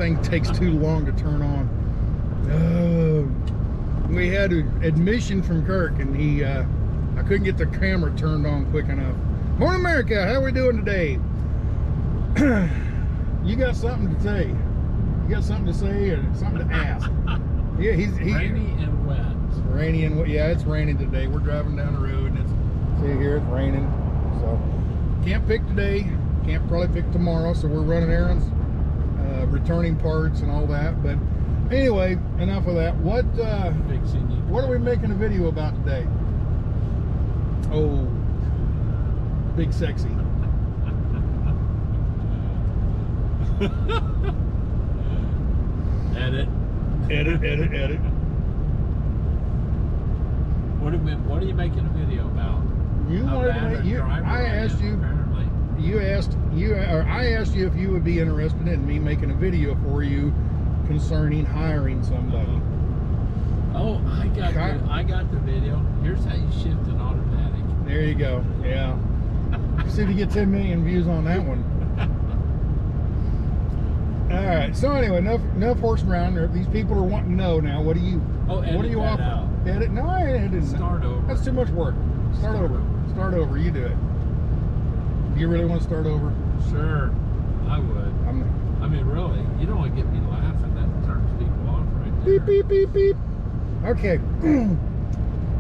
thing takes too long to turn on. We had an admission from Kirk, and I couldn't get the camera turned on quick enough. Morning, America. How we doing today? You got something to say? You got something to say or something to ask? Yeah, he's rainy and wet. Rainy and wet. Yeah, it's raining today. We're driving down the road, and see here, it's raining. So can't pick today. Can't probably pick tomorrow. So we're running errands, returning parts, and all that. But anyway, enough of that. What are we making a video about today? Oh, big sexy. Edit. What are you making a video about? I asked you if you would be interested in me making a video for you concerning hiring somebody. Oh, I got the video. Here's how you shift an automatic. There you go. Yeah. See if you get 10 million views on that one. All right. So anyway, enough horsing around. These people are wanting to know now. What do you offer? Edit? No, I didn't. Start over. That's too much work. Start over. Start over. You do it. Do you really want to start over? Sure, I would. I mean, really, you don't want to get me laughing. That turns people off right there. Beep, beep, beep, beep. Okay.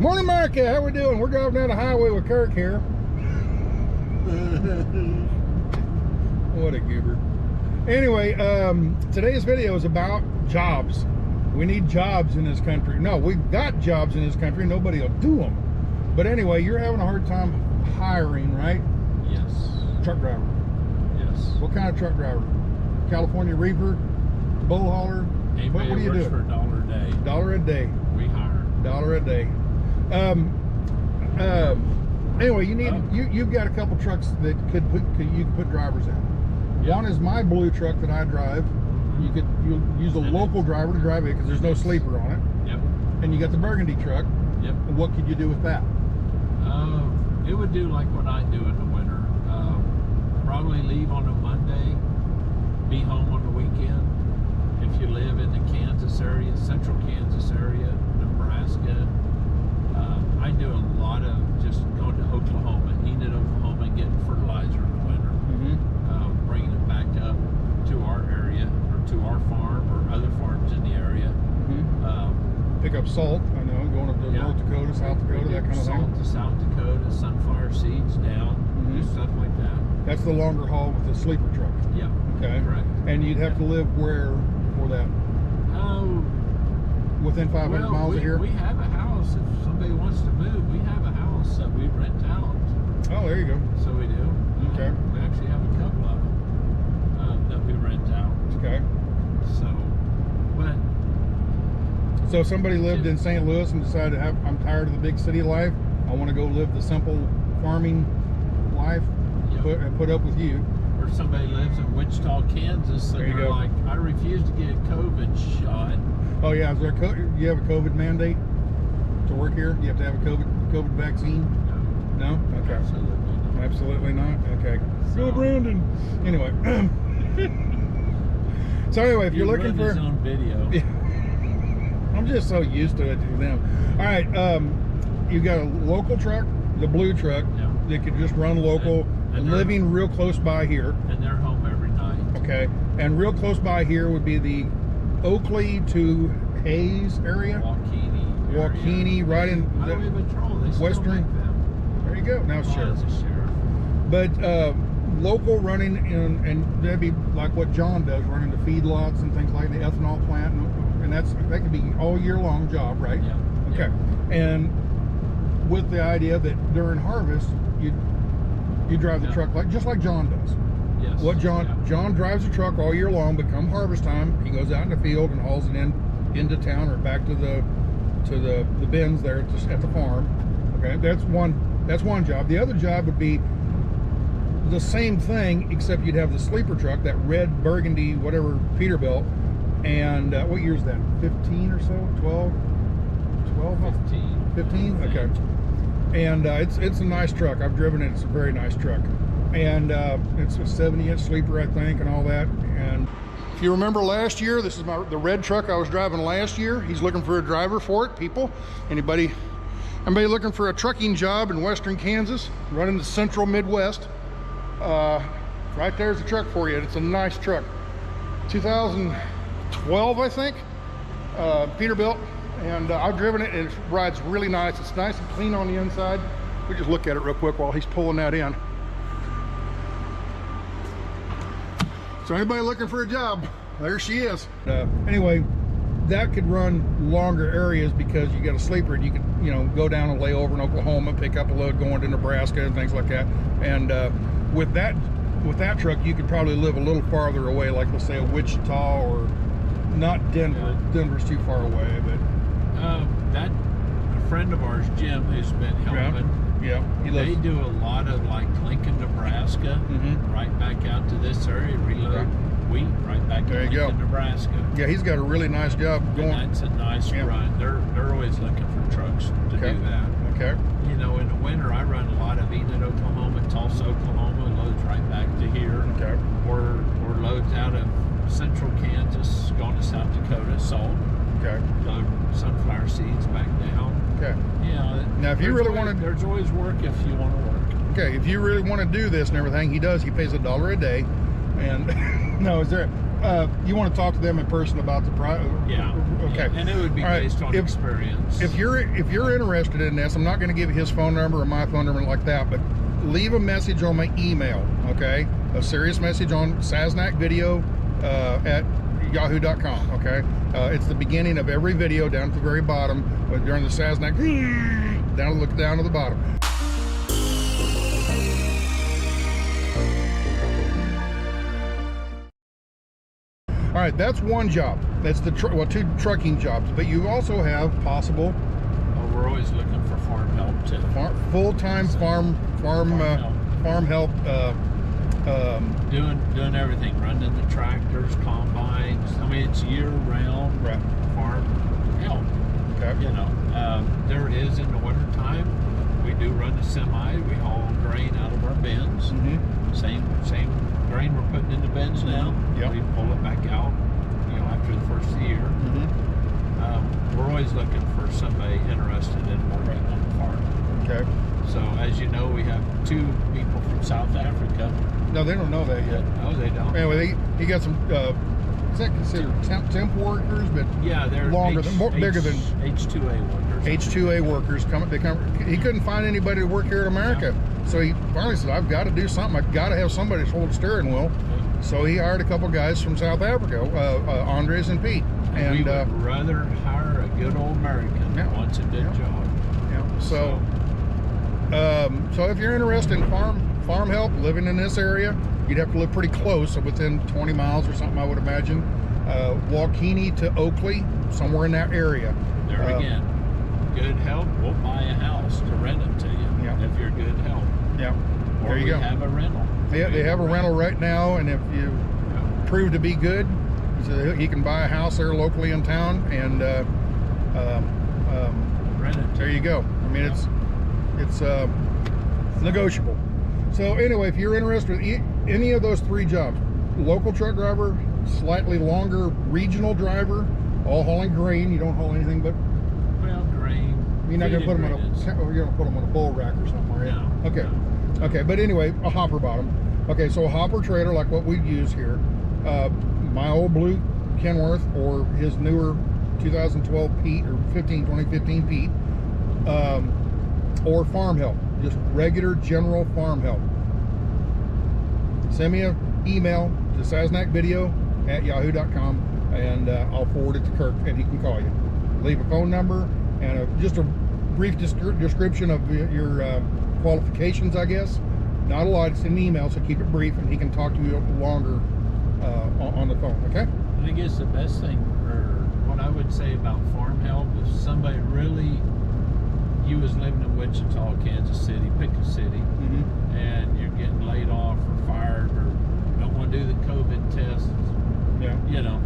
Morning, America. How we doing? We're driving down the highway with Kirk here. What a goober. Anyway, today's video is about jobs. We need jobs in this country. No, we've got jobs in this country. Nobody will do them. But anyway, you're having a hard time hiring, right? Yes. Truck driver. Yes. What kind of truck driver? California reefer? Bull hauler? What do you do? For $1 a day. $1 a day. We hire. $1 a day. Anyway, you've got a couple trucks that you could put drivers in. Yep. One is my blue truck that I drive. You'll use a local driver to drive it because there's no sleeper on it. Yep. And you got the burgundy truck. Yep. And what could you do with that? It would do like what I do in the winter. Probably leave on a Monday, be home on the weekend. If you live in the Kansas area, central Kansas area, Nebraska, I do a lot of just going to Oklahoma, Enid, Oklahoma, and getting fertilizer in the winter, bringing it back up to our area or to our farm or other farms in the area. Pick up salt, I know, going up to North Dakota, South Dakota, that kind of thing. Salt to South Dakota, sunflower seeds down, do stuff like that. That's the longer haul with the sleeper truck. Yeah. Okay. Correct. And you'd have to live where for that? Within 500 miles of here? We have a house. If somebody wants to move, we have a house that we rent out. Oh, there you go. So we do. Okay. We actually have a couple of them that we rent out. Okay. So if somebody lived in St. Louis and decided I'm tired of the big city life, I want to go live the simple farming life, and put up with you. Or somebody lives in Wichita, Kansas, and they're like, I refuse to get a COVID shot. Oh yeah, do you have a COVID mandate to work here? You have to have a COVID vaccine? No? Okay. Absolutely not. Okay. Go Brandon. Anyway. So anyway, if you're looking for his own video. Yeah. I'm just so used to it to them. All right, you got a local truck, the blue truck, that could just run local, and living real close by here. And they're home every night. Okay, and real close by here would be the Oakley to Hayes area. Waukene, right in the western. There you go. Now it's sheriff. But local running and that'd be like what John does, running the feedlots and things like the ethanol plant, and that could be all year long job, right? Yeah. Okay. And with the idea that during harvest you drive the truck just like John does. Yes. What John drives a truck all year long, but come harvest time, he goes out in the field and hauls it into town or back to the bins there at the farm. Okay, that's one job. The other job would be the same thing, except you'd have the sleeper truck, that red burgundy whatever Peterbilt, and what year is that? 15 or so? 12? 15? Okay. And it's a nice truck. I've driven it. It's a very nice truck. And it's a 70-inch sleeper, I think, and all that. And If you remember last year, this is the red truck I was driving last year. He's looking for a driver for it, people. Anybody looking for a trucking job in western Kansas, running the central Midwest, right there's the truck for you. It's a nice truck. 2012, I think, Peterbilt, and I've driven it and it rides really nice. It's nice and clean on the inside. We just look at it real quick while he's pulling that in. So anybody looking for a job, there she is. Anyway, that could run longer areas because you got a sleeper and you could, you know, go down and lay over in Oklahoma, pick up a load going to Nebraska and things like that. And with that truck, you could probably live a little farther away, like let's say a Wichita or not Denver. Denver's too far away, but that a friend of ours, Jim, who's been helping. Yeah, they do a lot of like Lincoln, Nebraska, right back out to this area, reload wheat right back to Lincoln, Nebraska. Yeah, he's got a really nice job going. And that's a nice run. They're always looking for trucks to do that. Okay. You know, in the winter, I run a lot of Enid, Oklahoma, Tulsa, Oklahoma, loads right back to here. Okay. Or loads out of central Kansas, going to South Dakota, sold. Okay. Load sunflower seeds back down. Okay. Yeah. Now, if you really want to, there's always work if you want to work. Okay, if you really want to do this and everything, he does. He pays $1 a day, and no, is there? You want to talk to them in person about the price? Yeah. Okay. Yeah. And it would be based on experience. If you're interested in this, I'm not going to give you his phone number or my phone number like that, but leave a message on my email. Okay, a serious message on Sasnak Video at yahoo.com. Okay, it's the beginning of every video down at the very bottom during the Sasnak down to the bottom. All right, that's one job. That's the two trucking jobs, but you also have possible. Oh, we're always looking for farm help too. Full-time farm help. Doing everything, running the tractors, combines. I mean, it's year-round farm help. Okay. You know, there is in the wintertime, we do run the semi. We haul grain out of our bins. Same grain we're putting in the bins now. We pull it back out, you know, after the first year. We're always looking for somebody interested in working on the farm. Okay. So, as you know, we have 2 people from South Africa. No, they don't know that yet. No, they don't. Anyway, he got some, is that considered temp workers? But yeah, they're bigger than H2A workers. H2A workers. He couldn't find anybody to work here in America. So he finally said, I've got to do something. I've got to have somebody to hold the steering wheel. So he hired a couple guys from South Africa, Andres and Pete. And we would rather hire a good old American that wants a good job. Yeah. So if you're interested in farm help, living in this area, you'd have to live pretty close, so within 20 miles or something, I would imagine. Waukene to Oakley, somewhere in that area. There again, good help. We'll buy a house to rent it to you if you're good help. Yeah. Or there you go. Have a rental. Yeah, they have a rental right now, and if you prove to be good, so he can buy a house there locally in town, and rent it. There you go. I mean, it's negotiable. So anyway, if you're interested in any of those 3 jobs, local truck driver, slightly longer regional driver, all hauling grain. You don't haul anything but grain. You're not gonna put them on a bull rack or something, right? No. Okay. No. Okay, but anyway, a hopper bottom. Okay, so a hopper trailer like what we use here, my old blue Kenworth or his newer 2012 Pete or 2015 Pete, or farm help, just regular general farm help. Send me an email to sasnakvideo@yahoo.com, and I'll forward it to Kirk, and he can call you. Leave a phone number and just a brief description of your qualifications, I guess. Not a lot, it's an email, so keep it brief, and he can talk to you longer on the phone, okay? I guess the best thing, or what I would say about farm help, if somebody really, you was living in Wichita, Kansas City, pick a city, and you're getting laid off or fired or don't want to do the COVID tests, you know,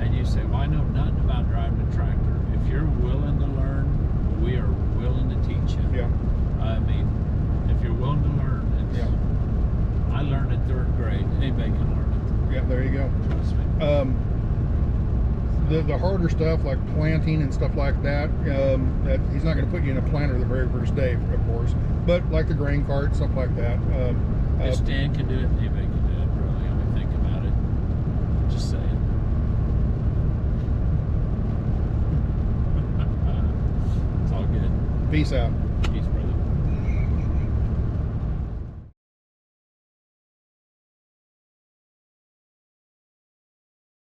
and you say, well, I know nothing about driving a tractor. If you're willing to learn, we are willing to teach you. Yeah. I mean, if you're willing to learn, I learned in 3rd grade. Anybody can learn it. Yeah, there there you go. Trust me. The harder stuff like planting and stuff like that, that he's not going to put you in a planter the very first day, of course. But like the grain cart, stuff like that. If Stan can do it, anybody can do it, really. I mean, think about it. Just saying. It's all good. Peace out.